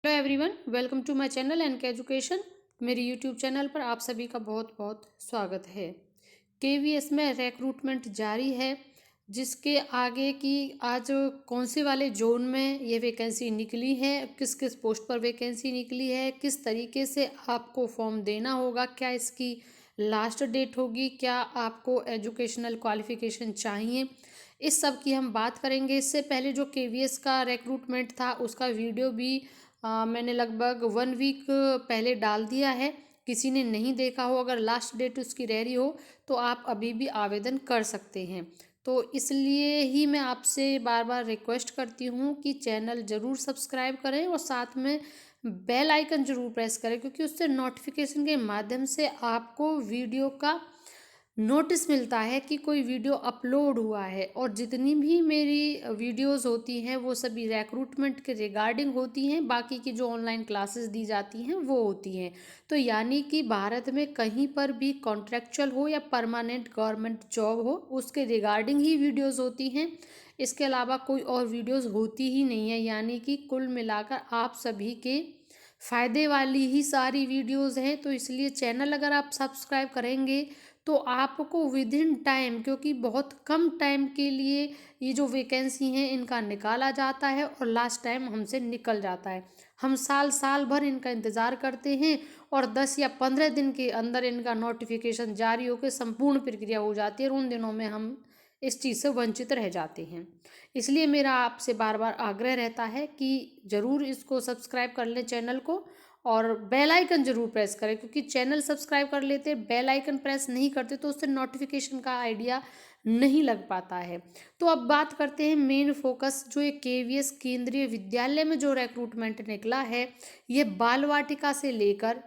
Hello everyone, welcome to my channel NK education. मेरे YouTube channel पर आप सभी का बहुत बहुत स्वागत है। केवीएस में रिक्रूटमेंट जारी है, जिसके आगे की आज कौन से वाले जोन में ये वैकेंसी निकली है, किस किस पोस्ट पर वैकेंसी निकली है, किस तरीके से आपको फॉर्म देना होगा, क्या इसकी लास्ट डेट होगी, क्या आपको एजुकेशनल क्वालिफिकेशन चाहिए, इस सब की हम बात करेंगे। इससे पहले जो केवीएस का रिक्रूटमेंट था उसका वीडियो भी मैंने लगभग 1 वीक पहले डाल दिया है। किसी ने नहीं देखा हो, अगर लास्ट डेट उसकी रह रही हो तो आप अभी भी आवेदन कर सकते हैं। तो इसलिए ही मैं आपसे बार बार रिक्वेस्ट करती हूँ कि चैनल ज़रूर सब्सक्राइब करें और साथ में बेल आइकन ज़रूर प्रेस करें, क्योंकि उससे नोटिफिकेशन के माध्यम से आपको वीडियो का नोटिस मिलता है कि कोई वीडियो अपलोड हुआ है। और जितनी भी मेरी वीडियोस होती हैं वो सभी रिक्रूटमेंट के रिगार्डिंग होती हैं, बाकी की जो ऑनलाइन क्लासेस दी जाती हैं वो होती हैं। तो यानी कि भारत में कहीं पर भी कॉन्ट्रेक्चुअल हो या परमानेंट गवर्नमेंट जॉब हो, उसके रिगार्डिंग ही वीडियोस होती हैं। इसके अलावा कोई और वीडियोस होती ही नहीं है। यानी कि कुल मिलाकर आप सभी के फ़ायदे वाली ही सारी वीडियोस हैं। तो इसलिए चैनल अगर आप सब्सक्राइब करेंगे तो आपको विद इन टाइम, क्योंकि बहुत कम टाइम के लिए ये जो वैकेंसी हैं इनका निकाला जाता है और लास्ट टाइम हमसे निकल जाता है। हम साल साल भर इनका इंतज़ार करते हैं और 10 या 15 दिन के अंदर इनका नोटिफिकेशन जारी होकर संपूर्ण प्रक्रिया हो जाती है और उन दिनों में हम इस चीज़ से वंचित रह जाते हैं। इसलिए मेरा आपसे बार बार आग्रह रहता है कि ज़रूर इसको सब्सक्राइब कर लें चैनल को, और बेल आइकन ज़रूर प्रेस करें, क्योंकि चैनल सब्सक्राइब कर लेते बेल आइकन प्रेस नहीं करते तो उससे नोटिफिकेशन का आइडिया नहीं लग पाता है। तो अब बात करते हैं मेन फोकस, जो ये केवीएस केंद्रीय विद्यालय में जो रिक्रूटमेंट निकला है, ये बाल वाटिका से लेकर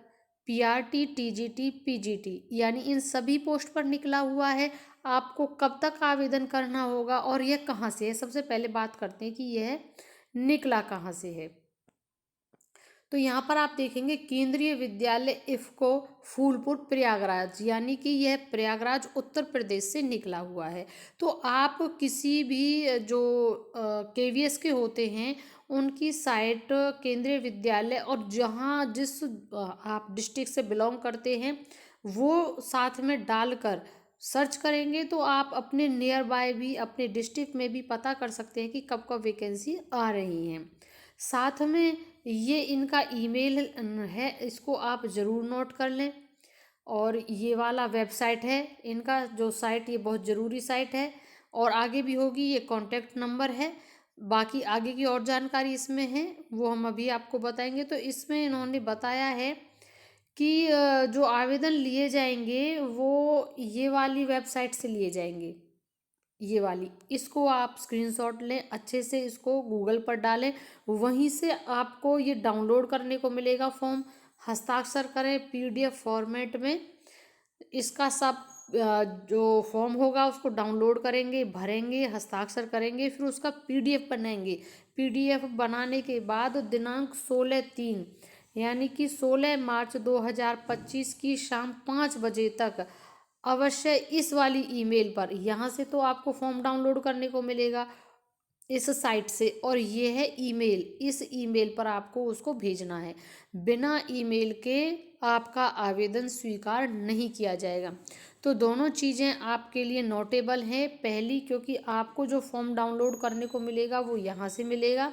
पीआरटी, टीजीटी, पीजीटी यानी इन सभी पोस्ट पर निकला हुआ है। आपको कब तक आवेदन करना होगा और यह कहाँ से है, सबसे पहले बात करते हैं कि यह निकला कहाँ से है। तो यहाँ पर आप देखेंगे केंद्रीय विद्यालय इफ्को फूलपुर प्रयागराज, यानी कि यह प्रयागराज उत्तर प्रदेश से निकला हुआ है। तो आप किसी भी जो केवीएस के होते हैं उनकी साइट केंद्रीय विद्यालय और जहाँ जिस आप डिस्ट्रिक्ट से बिलोंग करते हैं वो साथ में डालकर सर्च करेंगे तो आप अपने नियर बाय भी, अपने डिस्ट्रिक्ट में भी पता कर सकते हैं कि कब कब वैकेंसी आ रही हैं। साथ में ये इनका ईमेल है, इसको आप ज़रूर नोट कर लें। और ये वाला वेबसाइट है इनका, जो साइट, ये बहुत ज़रूरी साइट है और आगे भी होगी। ये कॉन्टैक्ट नंबर है। बाकी आगे की और जानकारी इसमें है वो हम अभी आपको बताएंगे। तो इसमें इन्होंने बताया है कि जो आवेदन लिए जाएंगे वो ये वाली वेबसाइट से लिए जाएंगे। ये वाली, इसको आप स्क्रीनशॉट लें, अच्छे से इसको गूगल पर डालें, वहीं से आपको ये डाउनलोड करने को मिलेगा फॉर्म। हस्ताक्षर करें पीडीएफ फॉर्मेट में। इसका सब जो फॉर्म होगा उसको डाउनलोड करेंगे, भरेंगे, हस्ताक्षर करेंगे, फिर उसका पीडीएफ बनाएंगे। पीडीएफ बनाने के बाद दिनांक 16/3 यानी कि 16 मार्च 2025 की शाम 5 बजे तक अवश्य इस वाली ईमेल पर, यहाँ से तो आपको फॉर्म डाउनलोड करने को मिलेगा इस साइट से, और ये है ईमेल, इस ईमेल पर आपको उसको भेजना है। बिना ईमेल के आपका आवेदन स्वीकार नहीं किया जाएगा। तो दोनों चीज़ें आपके लिए नोटेबल हैं। पहली, क्योंकि आपको जो फॉर्म डाउनलोड करने को मिलेगा वो यहाँ से मिलेगा।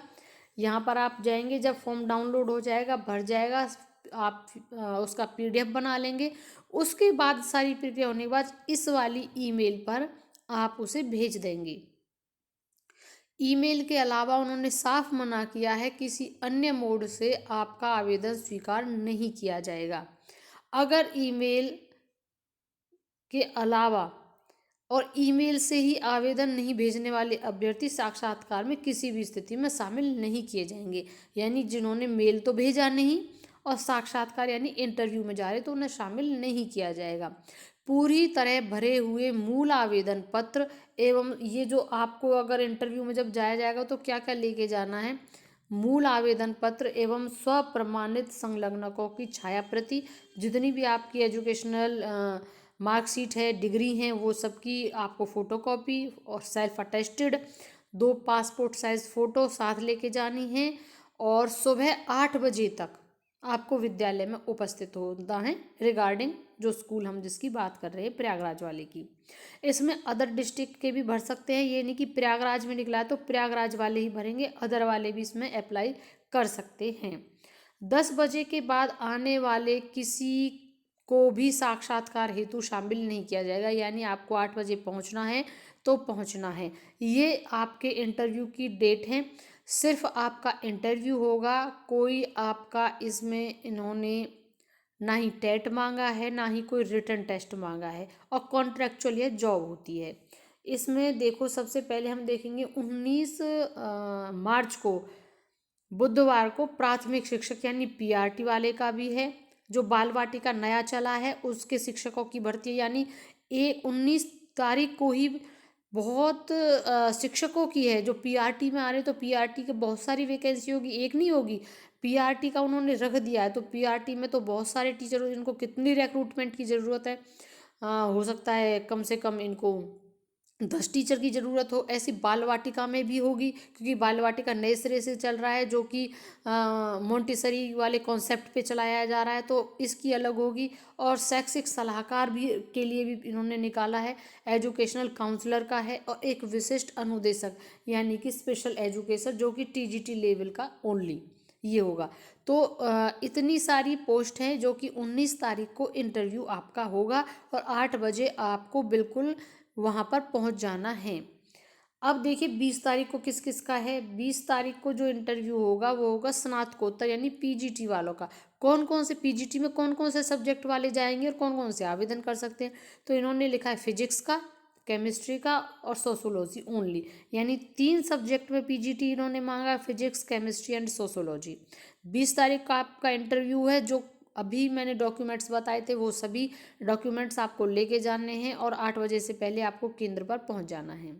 यहाँ पर आप जाएंगे, जब फॉर्म डाउनलोड हो जाएगा, भर जाएगा, आप उसका पीडीएफ बना लेंगे। उसके बाद सारी प्रक्रिया होने के बाद इस वाली ईमेल पर आप उसे भेज देंगे। ईमेल के अलावा उन्होंने साफ मना किया है किसी अन्य मोड से आपका आवेदन स्वीकार नहीं किया जाएगा। अगर ईमेल के अलावा और ईमेल से ही आवेदन नहीं भेजने वाले अभ्यर्थी साक्षात्कार में किसी भी स्थिति में शामिल नहीं किए जाएंगे। यानी जिन्होंने मेल तो भेजा नहीं और साक्षात्कार यानी इंटरव्यू में जा रहे तो उन्हें शामिल नहीं किया जाएगा। पूरी तरह भरे हुए मूल आवेदन पत्र एवं ये जो आपको अगर इंटरव्यू में जब जाया जाएगा तो क्या क्या लेके जाना है, मूल आवेदन पत्र एवं स्वप्रमाणित संलग्नकों की छाया प्रति, जितनी भी आपकी एजुकेशनल मार्कशीट है, डिग्री हैं, वो सबकी आपको फ़ोटोकॉपी और self attested 2 passport size photo साथ लेके जानी है। और सुबह 8 बजे तक आपको विद्यालय में उपस्थित होना है। रिगार्डिंग जो स्कूल हम जिसकी बात कर रहे हैं प्रयागराज वाले की, इसमें अदर डिस्ट्रिक्ट के भी भर सकते हैं। ये नहीं कि प्रयागराज में निकला है तो प्रयागराज वाले ही भरेंगे, अदर वाले भी इसमें अप्लाई कर सकते हैं। 10 बजे के बाद आने वाले किसी को भी साक्षात्कार हेतु शामिल नहीं किया जाएगा, यानी आपको 8 बजे पहुंचना है तो पहुंचना है। ये आपके इंटरव्यू की डेट है, सिर्फ आपका इंटरव्यू होगा। कोई आपका इसमें इन्होंने ना ही टेट मांगा है ना ही कोई रिटन टेस्ट मांगा है, और कॉन्ट्रेक्चुअल ये जॉब होती है। इसमें देखो सबसे पहले हम देखेंगे 19 मार्च को बुधवार को प्राथमिक शिक्षक यानी पीआरटी वाले का भी है। जो बाल वाटिका नया चला है उसके शिक्षकों की भर्ती है, यानी 19 तारीख को ही बहुत शिक्षकों की है जो पीआरटी में आ रहे हैं। तो पीआरटी के बहुत सारी वैकेंसी होगी, एक नहीं होगी। पीआरटी का उन्होंने रख दिया है, तो पीआरटी में तो बहुत सारे टीचर हो जिनको कितनी रिक्रूटमेंट की ज़रूरत है। हो सकता है कम से कम इनको 10 टीचर की ज़रूरत हो। ऐसी बाल वाटिका में भी होगी, क्योंकि बाल वाटिका नए सिरे से चल रहा है जो कि मोंटेसरी वाले कॉन्सेप्ट पे चलाया जा रहा है, तो इसकी अलग होगी। और शैक्षिक सलाहकार भी के लिए भी इन्होंने निकाला है, एजुकेशनल काउंसलर का है, और एक विशिष्ट अनुदेशक यानी कि स्पेशल एजुकेशन जो कि टीजीटी लेवल का ओनली ये होगा। तो इतनी सारी पोस्ट हैं जो कि 19 तारीख को इंटरव्यू आपका होगा, और 8 बजे आपको बिल्कुल वहाँ पर पहुँच जाना है। अब देखिए 20 तारीख को किस किस का है। 20 तारीख को जो इंटरव्यू होगा वो होगा स्नातकोत्तर यानी पीजीटी वालों का। कौन कौन से पीजीटी में कौन कौन से सब्जेक्ट वाले जाएंगे और कौन कौन से आवेदन कर सकते हैं, तो इन्होंने लिखा है फिजिक्स का, केमिस्ट्री का और सोशोलॉजी ओनली, यानी 3 सब्जेक्ट में पीजीटी इन्होंने मांगा, फिजिक्स, केमिस्ट्री एंड सोशोलॉजी। 20 तारीख का आपका इंटरव्यू है। जो अभी मैंने डॉक्यूमेंट्स बताए थे वो सभी डॉक्यूमेंट्स आपको लेके जाने हैं, और 8 बजे से पहले आपको केंद्र पर पहुंच जाना है।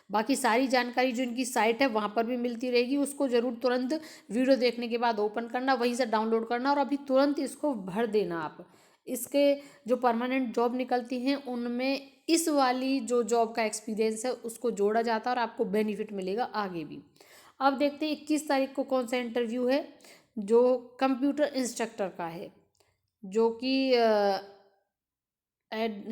बाकी सारी जानकारी जो इनकी साइट है वहाँ पर भी मिलती रहेगी, उसको ज़रूर तुरंत वीडियो देखने के बाद ओपन करना, वहीं से डाउनलोड करना और अभी तुरंत इसको भर देना आप। इसके जो परमानेंट जॉब निकलती हैं उनमें इस वाली जो जॉब का एक्सपीरियंस है उसको जोड़ा जाता है और आपको बेनिफिट मिलेगा आगे भी। अब देखते हैं 21 तारीख को कौन सा इंटरव्यू है, जो कंप्यूटर इंस्ट्रक्टर का है, जो कि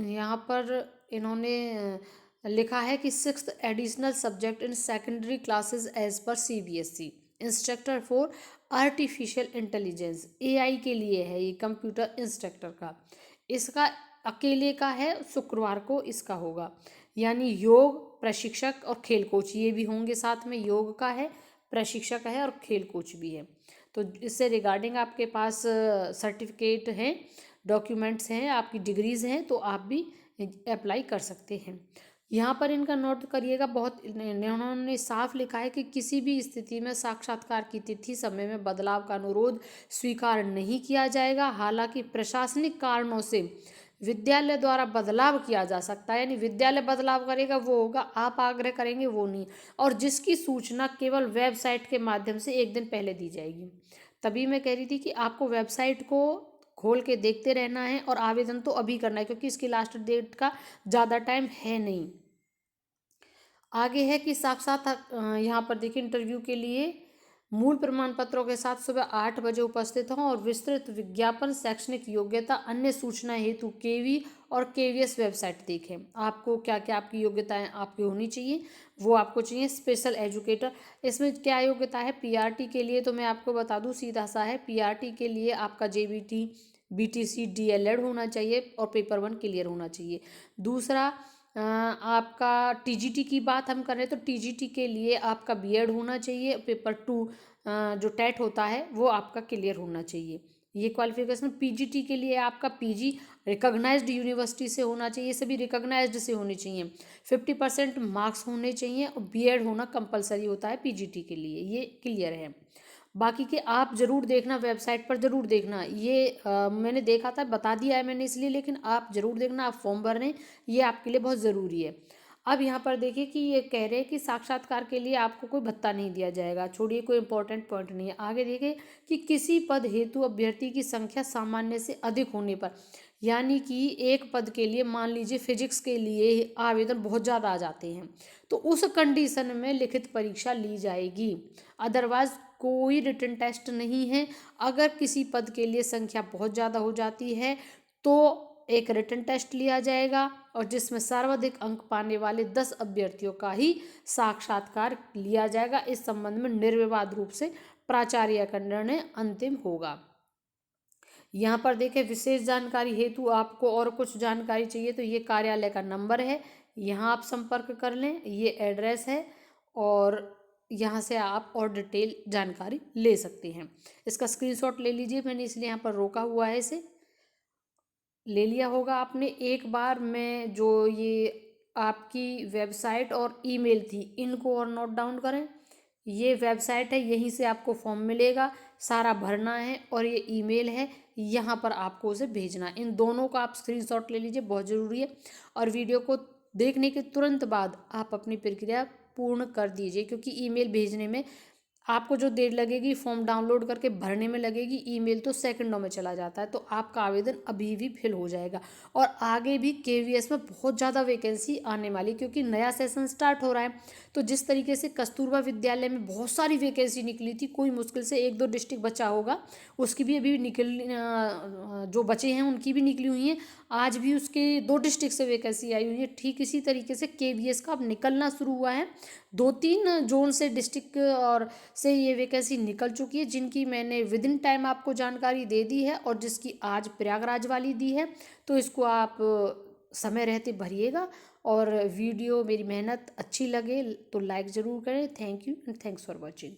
यहाँ पर इन्होंने लिखा है कि 6th additional subject in secondary classes as per CBSE instructor for artificial intelligence, AI के लिए है ये कंप्यूटर इंस्ट्रक्टर का। इसका अकेले का है, शुक्रवार को इसका होगा, यानी योग प्रशिक्षक और खेल कोच ये भी होंगे साथ में। योग का है, प्रशिक्षक है और खेल कोच भी है। तो इससे रिगार्डिंग आपके पास सर्टिफिकेट हैं, डॉक्यूमेंट्स हैं, आपकी डिग्रीज़ हैं, तो आप भी अप्लाई कर सकते हैं। यहाँ पर इनका नोट करिएगा, बहुत इन्होंने साफ लिखा है कि किसी भी स्थिति में साक्षात्कार की तिथि समय में बदलाव का अनुरोध स्वीकार नहीं किया जाएगा। हालांकि प्रशासनिक कारणों से विद्यालय द्वारा बदलाव किया जा सकता है, यानी विद्यालय बदलाव करेगा वो होगा, आप आग्रह करेंगे वो नहीं। और जिसकी सूचना केवल वेबसाइट के माध्यम से 1 दिन पहले दी जाएगी। तभी मैं कह रही थी कि आपको वेबसाइट को खोल के देखते रहना है, और आवेदन तो अभी करना है क्योंकि इसकी लास्ट डेट का ज़्यादा टाइम है नहीं। आगे है कि यहाँ पर देखिए इंटरव्यू के लिए मूल प्रमाण पत्रों के साथ सुबह 8 बजे उपस्थित हों, और विस्तृत विज्ञापन, शैक्षणिक योग्यता, अन्य सूचना हेतु केवी और केवीएस वेबसाइट देखें। आपको क्या क्या आपकी योग्यताएं आपकी होनी चाहिए वो आपको चाहिए। स्पेशल एजुकेटर, इसमें क्या योग्यता है पीआरटी के लिए, तो मैं आपको बता दूं सीधा सा है। पीआरटी के लिए आपका जेबीटी, बीटीसी, डीएलएड होना चाहिए और पेपर 1 क्लियर होना चाहिए। दूसरा आपका टीजीटी की बात हम कर रहे हैं तो टीजीटी के लिए आपका बीएड होना चाहिए, पेपर 2 जो टेट होता है वो आपका क्लियर होना चाहिए। ये क्वालिफिकेशन। पीजीटी के लिए आपका पीजी रिकॉग्नाइज्ड यूनिवर्सिटी से होना चाहिए, सभी रिकॉग्नाइज्ड से होनी चाहिए। 50% मार्क्स होने चाहिए, और बीएड होना कंपलसरी होता है पीजीटी के लिए, ये क्लियर है। बाकी के आप ज़रूर देखना, वेबसाइट पर ज़रूर देखना, ये मैंने देखा था, बता दिया है मैंने इसलिए, लेकिन आप ज़रूर देखना, आप फॉर्म भर रहे हैं, ये आपके लिए बहुत ज़रूरी है। अब यहाँ पर देखिए कि ये कह रहे हैं कि साक्षात्कार के लिए आपको कोई भत्ता नहीं दिया जाएगा, छोड़िए कोई इंपॉर्टेंट पॉइंट नहीं है। आगे देखिए कि किसी पद हेतु अभ्यर्थी की संख्या सामान्य से अधिक होने पर, यानी कि एक पद के लिए मान लीजिए फिजिक्स के लिए आवेदन बहुत ज़्यादा आ जाते हैं, तो उस कंडीशन में लिखित परीक्षा ली जाएगी। अदरवाइज कोई रिटन टेस्ट नहीं है। अगर किसी पद के लिए संख्या बहुत ज़्यादा हो जाती है तो एक रिटन टेस्ट लिया जाएगा और जिसमें सर्वाधिक अंक पाने वाले 10 अभ्यर्थियों का ही साक्षात्कार लिया जाएगा। इस संबंध में निर्विवाद रूप से प्राचार्य का निर्णय अंतिम होगा। यहाँ पर देखें, विशेष जानकारी हेतु आपको और कुछ जानकारी चाहिए तो ये कार्यालय का नंबर है, यहाँ आप संपर्क कर लें। ये एड्रेस है और यहाँ से आप और डिटेल जानकारी ले सकते हैं। इसका स्क्रीनशॉट ले लीजिए, मैंने इसलिए यहाँ पर रोका हुआ है, इसे ले लिया होगा आपने। एक बार मैं जो ये आपकी वेबसाइट और ईमेल थी इनको और नोट डाउन करें। ये वेबसाइट है, यहीं से आपको फॉर्म मिलेगा, सारा भरना है, और ये ईमेल है, यहाँ पर आपको उसे भेजना है। इन दोनों का आप स्क्रीनशॉट ले लीजिए, बहुत ज़रूरी है। और वीडियो को देखने के तुरंत बाद आप अपनी प्रक्रिया पूर्ण कर दीजिए, क्योंकि ईमेल भेजने में आपको जो देर लगेगी फॉर्म डाउनलोड करके भरने में लगेगी, ईमेल तो सेकंडों में चला जाता है। तो आपका आवेदन अभी भी फिल हो जाएगा। और आगे भी केवीएस में बहुत ज़्यादा वैकेंसी आने वाली, क्योंकि नया सेशन स्टार्ट हो रहा है। तो जिस तरीके से कस्तूरबा विद्यालय में बहुत सारी वैकेंसी निकली थी, कोई मुश्किल से 1-2 डिस्ट्रिक्ट बचा होगा, उसकी भी अभी जो बचे हैं उनकी भी निकली हुई हैं। आज भी उसके 2 डिस्ट्रिक्ट से वैकेंसी आई हुई है। ठीक इसी तरीके से केवीएस का अब निकलना शुरू हुआ है। 2-3 जोन से डिस्ट्रिक्ट और से ये वैकेंसी निकल चुकी है, जिनकी मैंने विद इन टाइम आपको जानकारी दे दी है, और जिसकी आज प्रयागराज वाली दी है। तो इसको आप समय रहते भरिएगा। और वीडियो, मेरी मेहनत अच्छी लगे तो लाइक ज़रूर करें। Thank you and thanks for watching.